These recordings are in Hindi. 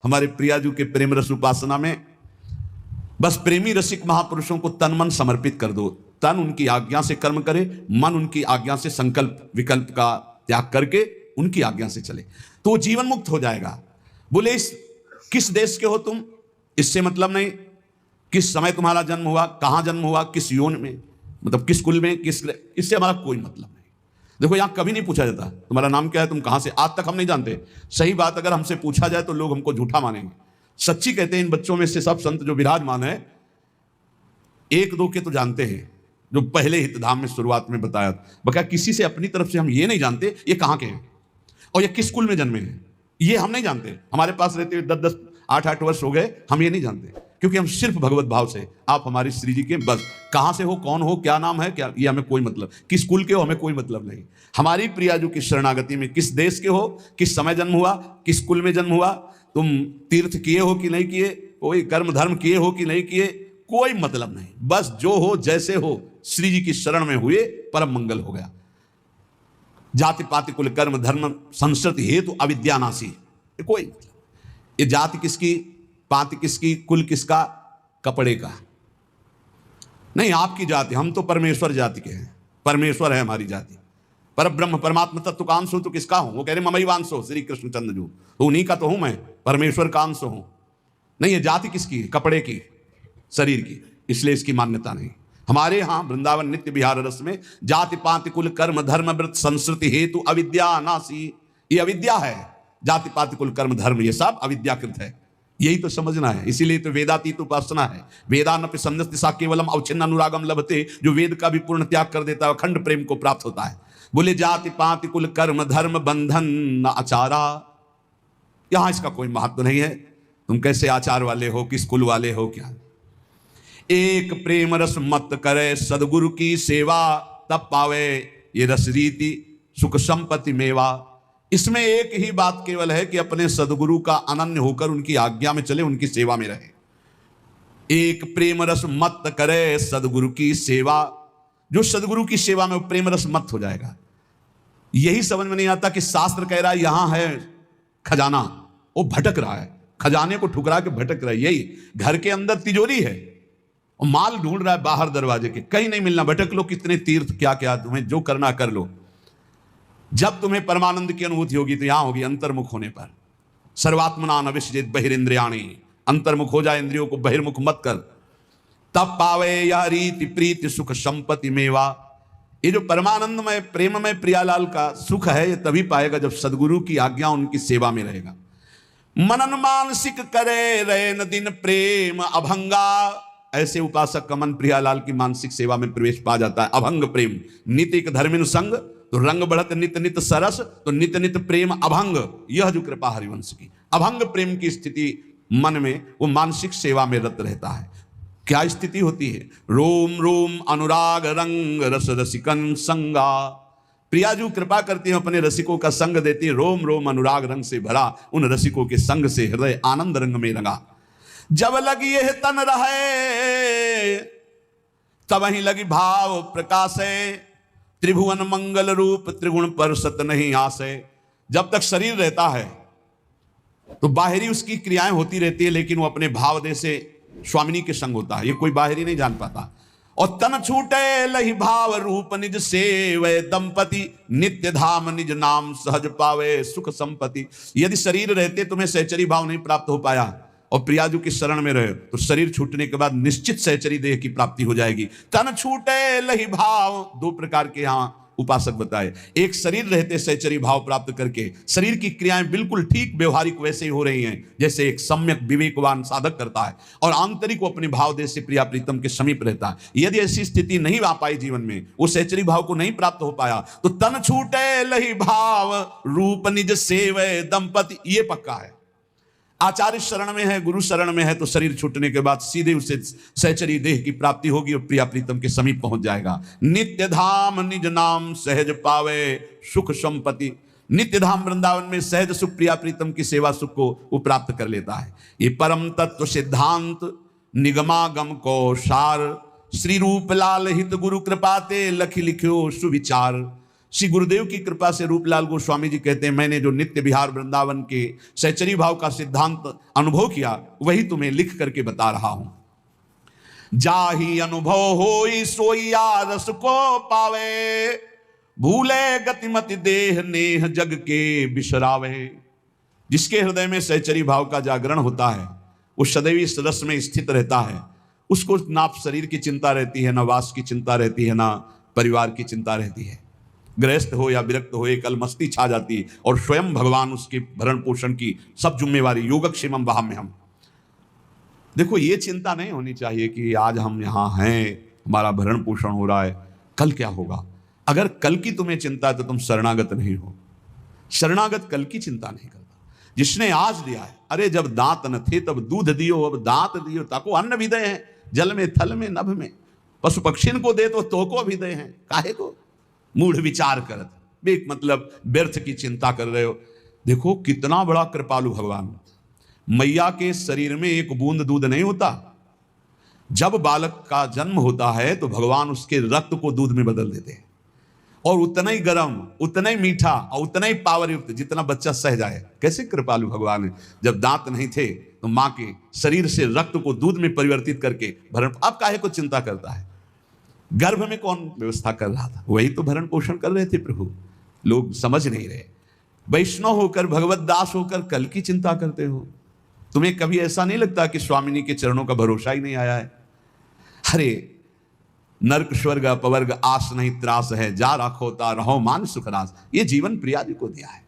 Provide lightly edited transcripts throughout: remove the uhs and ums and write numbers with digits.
हमारे प्रियाजू के प्रेम रस उपासना में बस प्रेमी रसिक महापुरुषों को तन मन समर्पित कर दो। तन उनकी आज्ञा से कर्म करे, मन उनकी आज्ञा से संकल्प विकल्प का त्याग करके उनकी आज्ञा से चले तो वो जीवन मुक्त हो जाएगा। बोले इस किस देश के हो तुम, इससे मतलब नहीं। किस समय तुम्हारा जन्म हुआ, कहाँ जन्म हुआ, किस योन में, मतलब किस कुल में, किस, इससे हमारा कोई मतलब नहीं। देखो यहाँ कभी नहीं पूछा जाता तुम्हारा नाम क्या है, तुम कहाँ से, आज तक हम नहीं जानते। सही बात अगर हमसे पूछा जाए तो लोग हमको झूठा मानेंगे। सच्ची कहते हैं इन बच्चों में से सब संत जो विराजमान है, एक दो के तो जानते हैं जो पहले हितधाम में शुरुआत में बताया। बका किसी से अपनी तरफ से हम ये नहीं जानते ये कहाँ के हैं और ये किस कुल में जन्मे हैं, ये हम नहीं जानते। हमारे पास रहते हुए 10-10 8-8 वर्ष हो गए, हम ये नहीं जानते, क्योंकि हम सिर्फ भगवत भाव से आप हमारी श्री जी के, बस कहाँ से हो, कौन हो, क्या नाम है, क्या, ये हमें कोई मतलब, किस कुल के हो हमें कोई मतलब नहीं। हमारी प्रियाजू की शरणागति में किस देश के हो, किस समय जन्म हुआ, किस कुल में जन्म हुआ, तुम तीर्थ किए हो कि नहीं किए, कोई कर्म धर्म किए हो कि नहीं किए, कोई मतलब नहीं। बस जो हो जैसे हो श्री जी की शरण में हुए परम मंगल हो गया। जाति पाति कुल कर्म धर्म संस्कृति हेतु अविद्यानाशी, कोई मतलब। ये जाति किसकी, पाति किसकी, कुल किसका, कपड़े का नहीं। आपकी जाति, हम तो परमेश्वर जाति के हैं, परमेश्वर है हमारी जाति। पर ब्रह्म परमात्मा तत्व का अंश हो तो किसका हूं, वो कह रहे ममई वांश हो श्री कृष्ण चंद्र जू, तो उन्हीं का तो हूं मैं, परमेश्वर का अंश हूं। नहीं, ये जाति किसकी है, कपड़े की, शरीर की, इसलिए इसकी मान्यता नहीं। हमारे यहाँ वृंदावन नित्य विहार रस में जाति पाति कुल कर्म धर्म व्रत संस्कृति हेतु अविद्या नासी, ये अविद्या है। जाति पाति कुल कर्म धर्म ये सब अविद्याकृत है, यही तो समझना है। इसीलिए तो वेदातीत उपासना है। वेदानपि संन्यस्त सा केवलम अवच्छिन्न अनुरागम लभते, जो वेद का भी पूर्ण त्याग कर देता है अखंड प्रेम को प्राप्त होता है। बोले जाति पाति कुल कर्म धर्म बंधन न आचारा, यहां इसका कोई महत्व नहीं है। तुम कैसे आचार वाले हो, किस कुल वाले हो, क्या। एक प्रेम रस मत करे सदगुरु की सेवा, तब पावे ये रस रीति सुख संपत्ति मेवा। इसमें एक ही बात केवल है कि अपने सदगुरु का अनन्य होकर उनकी आज्ञा में चले, उनकी सेवा में रहे। एक प्रेम रस मत करे सदगुरु की सेवा, जो सदगुरु की सेवा में प्रेम रस मत हो जाएगा। यही समझ में नहीं आता कि शास्त्र कह रहा है यहां है खजाना, वो भटक रहा है, खजाने को ठुकरा के भटक रहा है। यही घर के अंदर तिजोरी है और माल ढूंढ रहा है बाहर दरवाजे के, कहीं नहीं मिलना। भटक लो, कितने तीर्थ क्या क्या, तुम्हें जो करना कर लो। जब तुम्हें परमानंद की अनुभूति होगी तो यहां होगी अंतर्मुख होने पर। सर्वात्मना नविश्चित बहिरिंद्रियाणी, अंतर्मुख हो जाए, इंद्रियों को बहिर्मुख मत कर, तब पावे यह रीति प्रीति सुख संपत्ति मेवा। ये जो परमानंदमय प्रेममय प्रियालाल का सुख है ये तभी पाएगा जब सदगुरु की आज्ञा उनकी सेवा में रहेगा। मनन मानसिक करे रहे न दिन प्रेम अभंगा, ऐसे उपासक का मन प्रियालाल की मानसिक सेवा में प्रवेश पा जाता है। अभंग प्रेम नितिक धर्मिन संग, तो रंग बढ़त नित नित सरस, तो नित नित प्रेम अभंग, यह जो कृपा हरिवंश की अभंग प्रेम की स्थिति मन में, वो मानसिक सेवा में रत रहता है। क्या स्थिति होती है, रोम रोम अनुराग रंग रस रसिकन संगा। प्रियाजू कृपा करती है, अपने रसिकों का संग देती है, रोम रोम अनुराग रंग से भरा, उन रसिकों के संग से हृदय आनंद रंग में रंगा। जब लगी यह तन रहे तब ही लगी भाव प्रकाशे, त्रिभुवन मंगल रूप त्रिगुण पर सत नहीं आसे। जब तक शरीर रहता है तो बाहरी उसकी क्रियाएं होती रहती है, लेकिन वो अपने भाव दे से स्वामिनी के संग होता है, ये कोई बाहरी नहीं जान पाता। और तन छूटे लही भाव रूप निज सेवै दंपति, नित्य धाम निज नाम सहज पावे सुख संपत्ति। यदि शरीर रहते तुम्हें सहचरी भाव नहीं प्राप्त हो पाया और प्रियाजू की शरण में रहे तो शरीर छूटने के बाद निश्चित सहचरी देह की प्राप्ति हो जाएगी। तन छूटे लही भाव, दो प्रकार के यहां उपासक बताए। एक शरीर रहते सहचरी भाव प्राप्त करके शरीर की क्रियाएं बिल्कुल ठीक व्यवहारिक वैसे ही हो रही हैं जैसे एक सम्यक विवेकवान साधक करता है, और आंतरिक वो अपने भाव देश से प्रिया प्रीतम के समीप रहता है। यदि ऐसी स्थिति नहीं आ पाई जीवन में, वो सहचरी भाव को नहीं प्राप्त हो पाया, तो तन छूटे लही भाव रूप निज सेवै दंपति, ये पक्का है। आचार्य शरण में है, गुरु शरण में है, तो शरीर छूटने के बाद सीधे उसे सहचरी देह की प्राप्ति होगी और प्रिया प्रीतम के समीप पहुंच जाएगा। नित्य धाम निज नाम सहज पावे सुख संपत्ति, नित्य धाम वृंदावन में सहज सुख प्रिया प्रीतम की सेवा सुख को वो प्राप्त कर लेता है। ये परम तत्व सिद्धांत निगमागम को सार, श्री रूप लाल हित गुरु कृपाते लखी लिख्यो सुविचार। श्री गुरुदेव की कृपा से रूपलाल गोस्वामी जी कहते हैं, मैंने जो नित्य विहार वृंदावन के सहचरी भाव का सिद्धांत अनुभव किया वही तुम्हें लिख करके बता रहा हूं। जाही अनुभव होई सोइया रस को पावे, भूले गतिमति देह नेह जग के बिसरावे। जिसके हृदय में सहचरी भाव का जागरण होता है वो सदैव इस रस में स्थित रहता है। उसको ना शरीर की चिंता रहती है, ना वास की चिंता रहती है, ना परिवार की चिंता रहती है। गृहस्थ हो या विरक्त हो, एक अलमस्ती छा जाती है और स्वयं भगवान उसके भरण पोषण की सब जिम्मेवारी। योगक्षेमम वहाम्यहम्। देखो, ये चिंता नहीं होनी चाहिए कि आज हम यहाँ हैं, हमारा भरण पोषण हो रहा है, कल क्या होगा। अगर कल की तुम्हें चिंता है तो तुम शरणागत नहीं हो। शरणागत कल की चिंता नहीं करता। जिसने आज दिया है, अरे जब दांत न थे तब दूध दियो, अब दांत दियो ताको अन्न भी दे हैं, जल में थल में नभ में। पशु पक्षिन को दे तो को भी दे हैं, काहे को मूढ़ विचार करत। एक मतलब व्यर्थ की चिंता कर रहे हो। देखो कितना बड़ा कृपालु भगवान। मैया के शरीर में एक बूंद दूध नहीं होता। जब बालक का जन्म होता है तो भगवान उसके रक्त को दूध में बदल देते हैं, और उतना ही गर्म, उतना ही मीठा और उतना ही पावर युक्त जितना बच्चा सह जाए। कैसे कृपालु भगवान है। जब दांत नहीं थे तो मां के शरीर से रक्त को दूध में परिवर्तित करके भरण। अब काहे को चिंता करता है। गर्भ में कौन व्यवस्था कर रहा था, वही तो भरण पोषण कर रहे थे प्रभु। लोग समझ नहीं रहे। वैष्णव होकर, भगवत दास होकर कल की चिंता करते हो। तुम्हें कभी ऐसा नहीं लगता कि स्वामिनी के चरणों का भरोसा ही नहीं आया है। अरे नर्क स्वर्ग अपवर्ग आस नहीं त्रास है, जा राखोता रहो मान सुखरास। ये जीवन प्रिया जी को दिया है।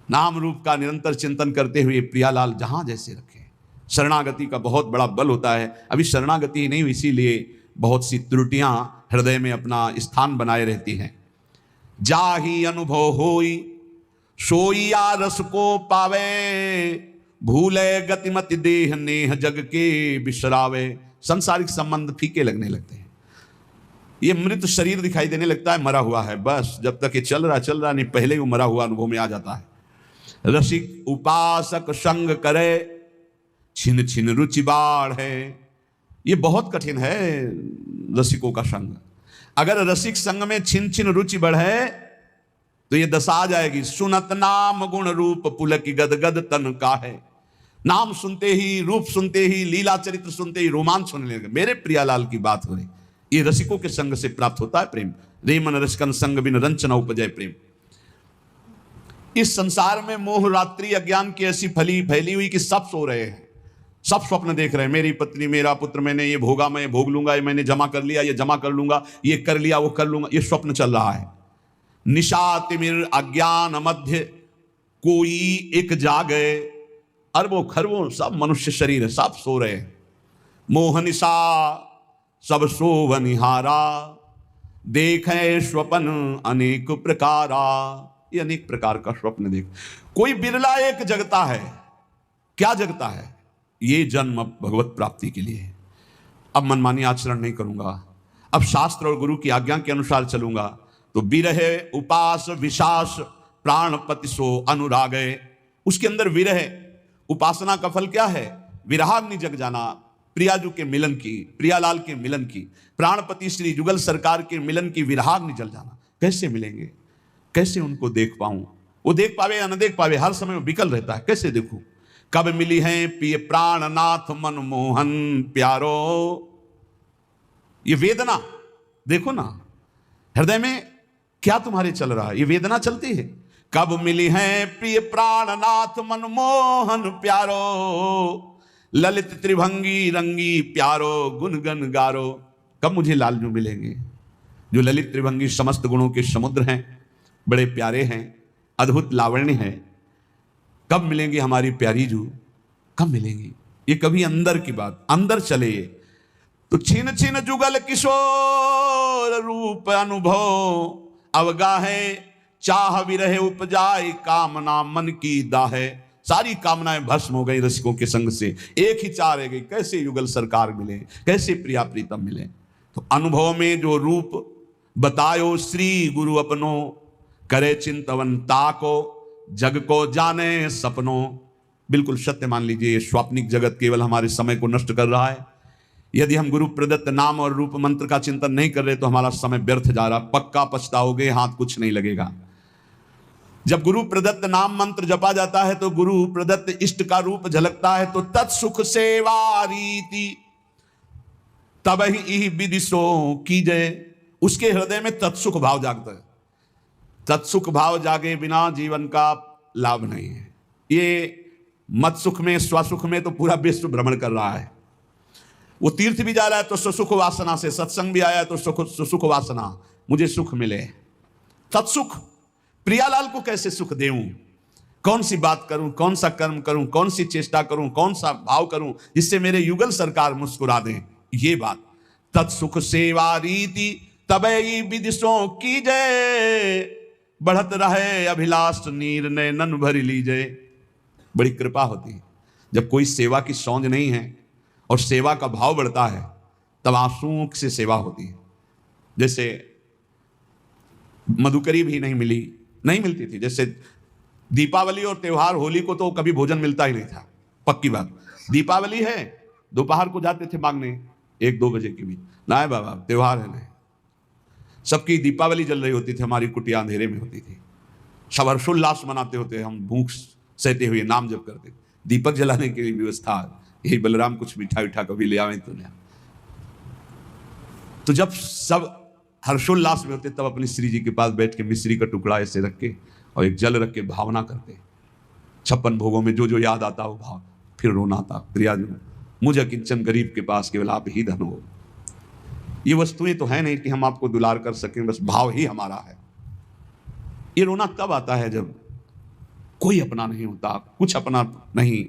नाम रूप का निरंतर चिंतन करते हुए प्रियालाल जहां जैसे रखे। शरणागति का बहुत बड़ा बल होता है। अभी शरणागति ही नहीं हुई, इसीलिए बहुत सी त्रुटियां हृदय में अपना स्थान बनाए रहती हैं। जाही अनुभव होई सोइया रस को पावे, भूले गतिमति देह नेह जग के बिसरावे। सांसारिक संबंध फीके लगने लगते हैं। ये मृत शरीर दिखाई देने लगता है, मरा हुआ है। बस जब तक ये चल रहा नहीं, पहले ही वो मरा हुआ अनुभव में आ जाता है। रसिक उपासक संग करे, छिन छिन रुचि बाढ़ है। ये बहुत कठिन है रसिकों का संग। अगर रसिक संग में छिन छिन रुचि बढ़े तो ये दशा आ जाएगी। सुनत नाम गुण रूप पुलक गदगद तन का है। नाम सुनते ही, रूप सुनते ही, लीला चरित्र सुनते ही रोमांच होने लगे। मेरे प्रियालाल की बात हो रही। ये रसिकों के संग से प्राप्त होता है प्रेम। रेमन रसिकन संग बिन रंचना उपजय प्रेम। इस संसार में मोह रात्रि अज्ञान की ऐसी फैली हुई कि सब सो रहे हैं, सब स्वप्न देख रहे हैं। मेरी पत्नी, मेरा पुत्र, मैंने ये भोगा, मैं भोग लूंगा, ये मैंने जमा कर लिया, ये जमा कर लूंगा, ये कर लिया, वो कर लूंगा। ये स्वप्न चल रहा है। निशा तिमिर अज्ञान मध्य कोई एक जागे। अरबों खरबों सब मनुष्य शरीर है, सब सो रहे हैं। मोह निशा सब सोवनिहारा, देखे स्वप्न अनेक प्रकारा। ये अनेक प्रकार का स्वप्न देख। कोई बिरला एक जगता है। क्या जगता है? ये जन्म भगवत प्राप्ति के लिए है। अब मनमानी आचरण नहीं करूंगा, अब शास्त्र और गुरु की आज्ञा के अनुसार चलूंगा। तो विरहे उपास विशास प्राणपति सो अनुरागे। उसके अंदर विरह, उपासना का फल क्या है? विरहाग्नि जग जाना, प्रियाजू के मिलन की, प्रियालाल के मिलन की, प्राणपति श्री जुगल सरकार के मिलन की विरहाग्नि जल जाना। कैसे मिलेंगे, कैसे उनको देख पाऊं? वो देख पावे या न देख पावे, हर समय वो विकल रहता है। कैसे देखूं? कब मिली है पिय प्राणनाथ मनमोहन प्यारो। ये वेदना देखो ना, हृदय में क्या तुम्हारे चल रहा है, ये वेदना चलती है। कब मिली है प्रिय प्राणनाथ मनमोहन प्यारो, ललित त्रिभंगी रंगी प्यारो गुनगन गारो। कब मुझे लालजू मिलेंगे जो ललित त्रिभंगी समस्त गुणों के समुद्र हैं, बड़े प्यारे हैं, अद्भुत लावण्य हैं। कब मिलेंगे हमारी प्यारी जू, कब मिलेंगी? ये कभी अंदर की बात, अंदर चले। तो छिन छिन जुगल किशोर रूप अनुभव, अवगाहे चाह विरह उपजाए कामना मन की दाहे। सारी कामनाएं भस्म हो गई रसिकों के संग से। एक ही चाह रह गई, कैसे युगल सरकार मिले, कैसे प्रिया प्रीतम मिले। तो अनुभव में जो रूप बतायो श्री गुरु अपनो, करे चिंतवन ताको जग को जाने सपनों। बिल्कुल सत्य मान लीजिए, ये स्वाप्निक जगत केवल हमारे समय को नष्ट कर रहा है। यदि हम गुरु प्रदत्त नाम और रूप मंत्र का चिंतन नहीं कर रहे तो हमारा समय व्यर्थ जा रहा, पक्का पछताओगे, हाथ कुछ नहीं लगेगा। जब गुरु प्रदत्त नाम मंत्र जपा जाता है तो गुरु प्रदत्त इष्ट का रूप झलकता है, तो तत्सुख सेवा रीति तब ही विदिशो कीजय। उसके हृदय में तत्सुख भाव जागता है। तत्सुख भाव जागे बिना जीवन का लाभ नहीं है। ये मत सुख में, स्वसुख में तो पूरा विश्व भ्रमण कर रहा है। वो तीर्थ भी जा रहा है तो सुसुख वासना से, सत्संग भी आया तो सुसुख वासना, मुझे सुख मिले। तत्सुख, प्रियालाल को कैसे सुख देऊं, कौन सी बात करूं, कौन सा कर्म करूं, कौन सी चेष्टा करूं, कौन सा भाव करूं जिससे मेरे युगल सरकार मुस्कुरा दें, ये बात। तत्सुख सेवा रीति तबई विदिशों की जय, बढ़त रहे अभिलाष नीर नैनन भरी लीजिए। बड़ी कृपा होती है जब कोई सेवा की सौंध नहीं है और सेवा का भाव बढ़ता है, तब आंसुओं से सेवा होती है। जैसे मधुकरी भी नहीं मिलती थी। जैसे दीपावली और त्योहार, होली को तो कभी भोजन मिलता ही नहीं था, पक्की बात। दीपावली है, दोपहर को जाते थे मांगने 1-2 बजे के बीच, ना बाबा त्योहार है, नहीं। सबकी दीपावली जल रही होती थी, हमारी कुटिया अंधेरे में होती थी, सब हर्षोल्लास मनाते होते, हम भूख सहते हुए नाम जप करते। दीपक जलाने की व्यवस्था, यही बलराम कुछ मिठाई उठा कभी ले आवे तो नहीं। तो जब सब हर्षोल्लास में होते तब अपनी श्री जी के पास बैठ के मिश्री का टुकड़ा ऐसे रख के और एक जल रख के भावना करते। 56 भोगों में जो जो याद आता वो भाव, फिर रोना आता, प्रिया जी मुझे किंचन गरीब के पास केवल आप ही धन हो। ये वस्तुएं तो है नहीं कि हम आपको दुलार कर सकें, बस भाव ही हमारा है। ये रोना तब आता है जब कोई अपना नहीं होता, कुछ अपना नहीं,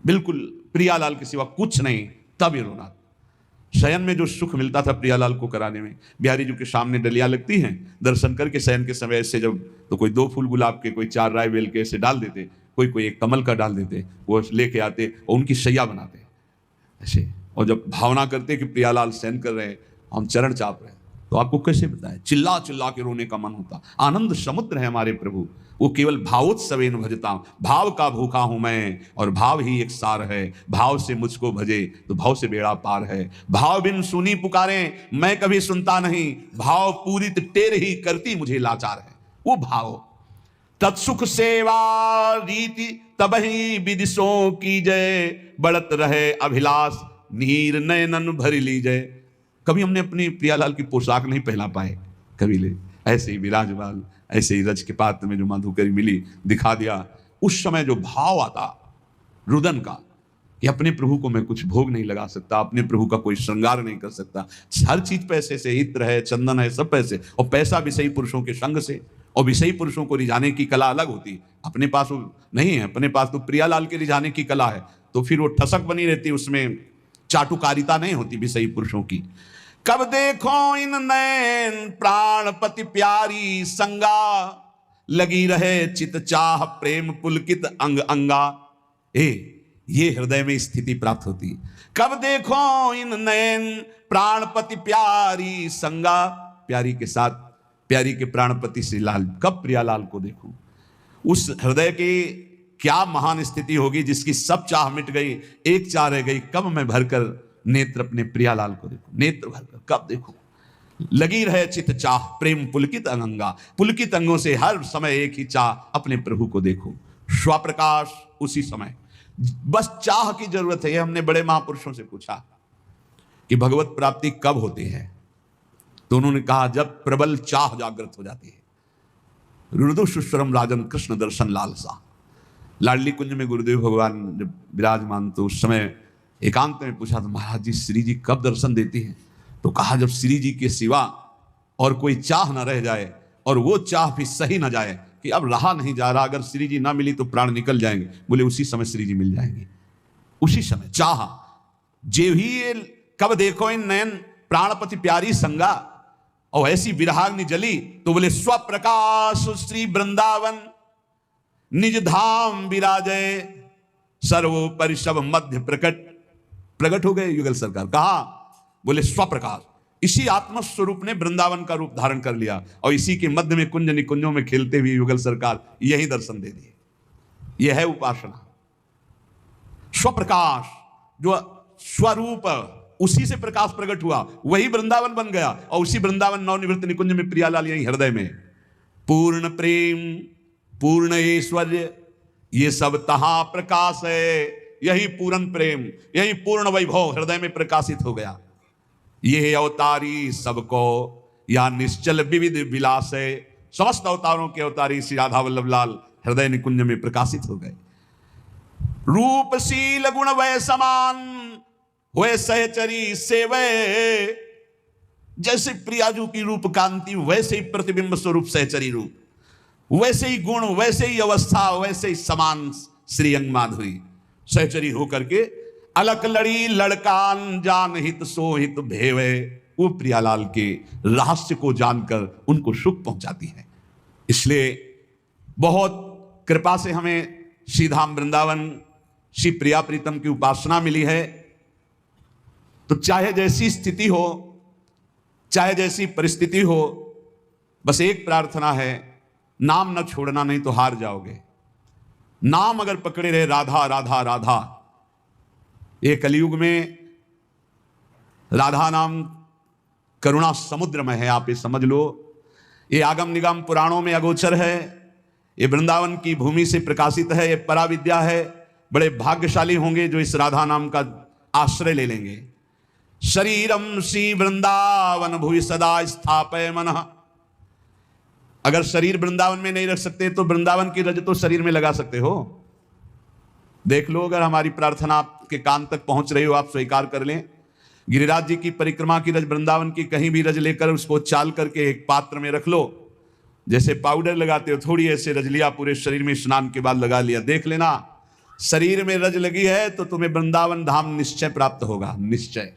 बिल्कुल प्रियालाल के सिवा कुछ नहीं, तब ये रोना। शयन में जो सुख मिलता था प्रियालाल को कराने में, बिहारी जी के सामने डलिया लगती हैं, दर्शन करके शयन के समय ऐसे जब, तो कोई 2 फूल गुलाब के, कोई 4 राय बेल के ऐसे डाल देते, कोई एक कमल का डाल देते, वो लेके आते और उनकी शैया बनाते ऐसे। और जब भावना करते कि प्रियालाल शयन कर रहे हैं, हम चरण चाप रहे हैं, तो आपको कैसे बताएं, चिल्ला चिल्ला के रोने का मन होता। आनंद समुद्र है हमारे प्रभु, वो केवल भावोत्सवेन भजता, भाव का भूखा हूं मैं और भाव ही एक सार है। भाव से मुझको भजे तो भाव से बेड़ा पार है। भाव बिन सुनी पुकारे मैं कभी सुनता नहीं, भाव पूरित टेर ही करती मुझे लाचार है। वो भाव। तत्सुख सेवा रीति तबहि विदिशों की जय, बढ़त रहे अभिलाष नीर नयनन भरी लीजय। कभी हमने अपनी प्रियालाल की पोशाक नहीं पहना पाए, कभी ले ऐसे ही विराजमान, ऐसे ही रज के पात्र में जो मधुकरी मिली दिखा दिया। उस समय जो भाव आता रुदन का कि अपने प्रभु को मैं कुछ भोग नहीं लगा सकता, अपने प्रभु का कोई श्रृंगार नहीं कर सकता, हर चीज पैसे से, इत्र है, चंदन है, सब पैसे, और पैसा विषयी पुरुषों के संग से, और विषयी पुरुषों को रिझाने की कला अलग होती है। अपने पास वो नहीं है, अपने पास तो प्रियालाल के रिझाने की कला है, तो फिर वो ठसक बनी रहती, उसमें चाटुकारिता नहीं होती विषयी पुरुषों की। कब देखो इन नैन प्राणपति प्यारी संगा, लगी रहे चित चाह प्रेम पुलकित अंग अंगा। ये हृदय में स्थिति प्राप्त होती। कब देखो इन नैन प्राणपति प्यारी संगा, प्यारी के साथ, प्यारी के प्राणपति श्री लाल, कब प्रियालाल को देखूं। उस हृदय की क्या महान स्थिति होगी जिसकी सब चाह मिट गई, एक चाह रह गई, कब मैं भरकर नेत्र अपने प्रियालाल को देखूं, नेत्र भरकर कब देखूं। लगी रहे चित चाह प्रेम पुलकित अंगा, पुलकित अंगों से हर समय एक ही चाह, अपने प्रभु को देखूं। स्वप्रकाश उसी समय, बस चाह की जरूरत है। हमने बड़े महापुरुषों से पूछा कि भगवत प्राप्ति कब होती है, तो उन्होंने कहा जब प्रबल चाह जागृत हो जाती है। रुदु सुश्रम राजन कृष्ण दर्शन लालसा। लाडली कुंज में गुरुदेव भगवान जब विराजमान, तो उस समय एकांत में पूछा तो महाराज जी श्री जी कब दर्शन देती हैं, तो कहा जब श्री जी के सिवा और कोई चाह न रह जाए, और वो चाह भी सही न जाए कि अब रहा नहीं जा रहा, अगर श्री जी ना मिली तो प्राण निकल जाएंगे, बोले उसी समय श्री जी मिल जाएंगे। उसी समय चाह जे ही, कब देखो इन नयन प्राणपति प्यारी संगा, और ऐसी विरहाग्नि जली, तो बोले स्वप्रकाश श्री वृंदावन निज धाम विराजय, सर्वोपरि सब मध्य प्रकट हो गए युगल सरकार। कहा, बोले स्वप्रकाश, इसी आत्मस्वरूप ने वृंदावन का रूप धारण कर लिया, और इसी के मध्य में कुंज निकुंजों में खेलते हुए युगल सरकार यही दर्शन दे दिए। यह है उपासना। स्वप्रकाश, जो स्वरूप उसी से प्रकाश प्रकट हुआ, वही वृंदावन बन गया, और उसी वृंदावन नवनिवृत्त निकुंज में प्रियालाल यही हृदय में। पूर्ण प्रेम, पूर्ण ऐश्वर्य, ये सब तहां प्रकाश है। यही पूर्ण प्रेम, यही पूर्ण वैभव हृदय में प्रकाशित हो गया। ये अवतारी सबको या निश्चल विविध विलास है। समस्त अवतारों के अवतारी श्री राधा वल्लभ लाल हृदय निकुंज में प्रकाशित हो गए। रूप शील गुण वै समान वै सहचरी सेवै। जैसे प्रियाजू की रूप कांति, वैसे ही प्रतिबिंब स्वरूप सहचरी रूप, वैसे ही गुण, वैसे ही अवस्था, वैसे ही समान श्री अंग माधुरी सहचरी होकर के अलक लड़ी लड़कान जान हित सो हित भेवे। वो प्रियालाल के रहस्य को जानकर उनको सुख पहुंचाती है। इसलिए बहुत कृपा से हमें श्रीधाम वृंदावन श्री प्रिया प्रीतम की उपासना मिली है। तो चाहे जैसी स्थिति हो, चाहे जैसी परिस्थिति हो, बस एक प्रार्थना है, नाम न छोड़ना, नहीं तो हार जाओगे। नाम अगर पकड़े रहे राधा राधा राधा, ये कलयुग में राधा नाम करुणा समुद्र में है, आप ये समझ लो। ये आगम निगम पुराणों में अगोचर है, ये वृंदावन की भूमि से प्रकाशित है, ये पराविद्या है। बड़े भाग्यशाली होंगे जो इस राधा नाम का आश्रय ले लेंगे। शरीरम श्री वृंदावन भुवि सदा स्थापय मनः। अगर शरीर वृंदावन में नहीं रख सकते तो वृंदावन की रज तो शरीर में लगा सकते हो। देख लो, अगर हमारी प्रार्थना आपके कान तक पहुंच रही हो, आप स्वीकार कर लें। गिरिराज जी की परिक्रमा की रज, वृंदावन की कहीं भी रज लेकर उसको चाल करके एक पात्र में रख लो। जैसे पाउडर लगाते हो, थोड़ी ऐसे रज लिया, पूरे शरीर में स्नान के बाद लगा लिया। देख लेना, शरीर में रज लगी है तो तुम्हें वृंदावन धाम निश्चय प्राप्त होगा, निश्चय।